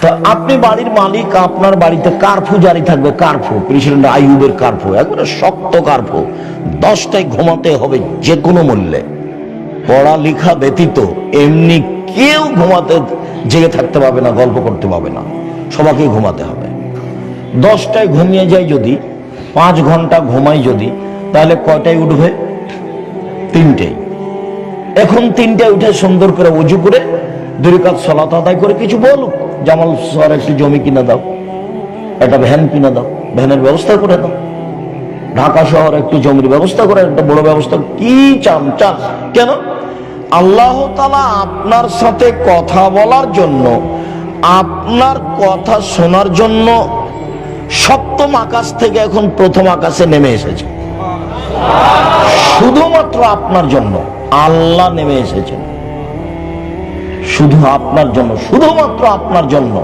তো আপনি বাড়ির মালিক, আপনার বাড়িতে কারফিউ জারি থাকবে, কারফিউ, প্রেসিডেন্ট আইয়ুবের কারফিউ, একবারে শক্ত কারফিউ, 10টায় ঘুমাতে হবে যে কোনো মূল্যে। পড়ালেখা ব্যতীত এমনি কেউ ঘুমাতে জেগে থাকতে পারবে না, গল্প করতে পারবে না, সবাইকে ঘুমাতে হবে। 10টায় ঘুমিয়ে যায় যদি, 5 ঘন্টা ঘুমাই যদি, তাহলে কয়টায় উঠবে? 3টায়। এখন 3টায় উঠে সুন্দর করে ওযু করে 2 রাকাত সালাত আদায় করে কিছু বলুক, জামাল স্যার একটু জমি কিনে দাও, একটা ভ্যান কিনে দাও, ভ্যানের ব্যবস্থা করে দাও, ঢাকা শহর একটু জমির ব্যবস্থা করে, একটা বড় ব্যবস্থা, কি চান চান। কেন? আল্লাহ তাআলা আপনার সাথে কথা বলার জন্য, আপনার কথা শোনার জন্য সপ্তম আকাশ থেকে এখন প্রথম আকাশে নেমে এসেছে, শুধুমাত্র আপনার জন্য। আল্লাহ নেমে এসেছেন শুধু আপনার জন্য, শুধুমাত্র আপনার জন্য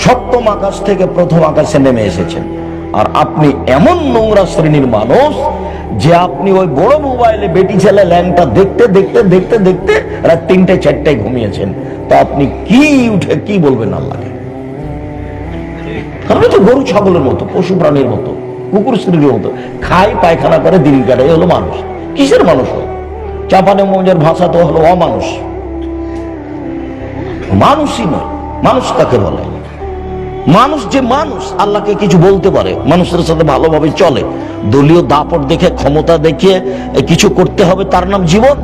সপ্তম আকাশ থেকে প্রথম আকাশে নেমে এসেছেন। আর আপনি এমন নোংরা শ্রেণীর মানুষ যে আপনি ওই বড় মোবাইলে বেটি ছেলে ল্যাংটা দেখতে দেখতে দেখতে দেখতে রাত 3টায় 4টায় ঘুমিয়েছেন। তা আপনি কি উঠে কি বলবেন আল্লাহকে? আপনি তো গরু ছাগলের মতো, পশু প্রাণীর মতো, কুকুর স্ত্রীর মতো, খাই পায়খানা করে দিন কাটে, হলো মানুষ। কিসের মানুষ? চাপানে মৌজার ভাষা তো হলো অমানুষ, মানুষই নয়। মানুষ কাকে বলে? মানুষ যে মানুষ আল্লাহকে কিছু বলতে পারে, মানুষের সাথে ভালোভাবে চলে, দলীয় দাপট দেখে ক্ষমতা দেখিয়ে কিছু করতে হবে, তার নাম জীবন।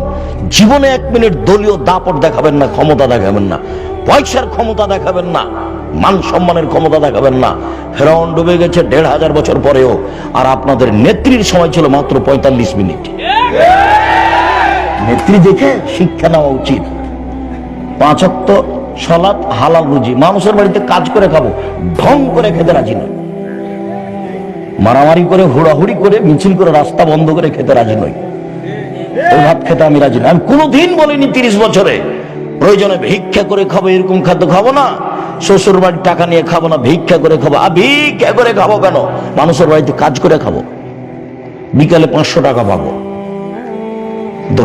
জীবনে 1 মিনিট দলীয় দাপট দেখাবেন না, ক্ষমতা দেখাবেন না, পয়সার ক্ষমতা দেখাবেন না, মান সম্মানের ক্ষমতা দেখাবেন না। ফেরাউন ডুবে গেছে 1500 বছর পরেও, আর আপনাদের নেত্রীর সময় ছিল মাত্র 45 মিনিট। নেত্রী দেখে শিক্ষা নেওয়া উচিত। 5 ওয়াক্ত সালাত, হালাল রুজি, মানুষের বাড়িতে কাজ করে খাবো, ঢং করে খেতে রাজি নয়, মারামারি করে হুড়াহুড়ি করে মিছিল করে রাস্তা বন্ধ করে খেতে রাজি নই। ওই ভাত খেতে আমি রাজি নই। আমি কোনোদিন বলিনি 30 বছরে প্রয়োজনে ভিক্ষা করে খাবো, এরকম খাদ্য খাবো না। শ্বশুর বাড়ির টাকা নিয়ে খাবো না, ভিক্ষা করে খাবো। ভিক্ষা করে খাবো কেন? মানুষের বাড়িতে কাজ করে খাবো, বিকালে 500 টাকা পাবো।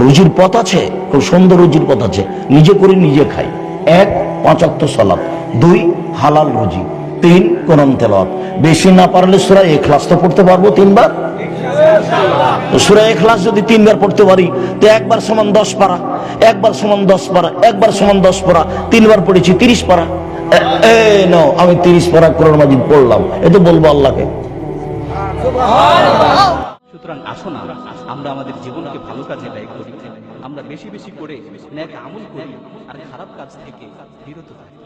রুজির পথ আছে, খুব সুন্দর রুজির পথ আছে, নিজে করি নিজে খাই। 1 5 ওয়াক্ত সালাত, 2 হালাল রুজি, 3 কোরআন তেলাওয়াত। বেশি না পারলে সূরা ইখলাস তো পড়তে পারবো 3 বার। সূরা ইখলাস যদি 3 বার পড়তে পারি, তো 1 বার সমান 10 পারা, 1 বার সমান 10 পারা, 1 বার সমান 10 পারা, 3 বার পড়েছি 30 পারা। নাও, আমি 30 পারা কোরআন মাজিদ পড়লাম, এ তো বলবো আল্লাহকে। সুতরাং আসো না, আমরা আমাদের জীবনকে ভালো কাজে ব্যয় করি, আমরা বেশি বেশি করে নেক আমল করি আর খারাপ কাজ থেকে বিরত থাকি।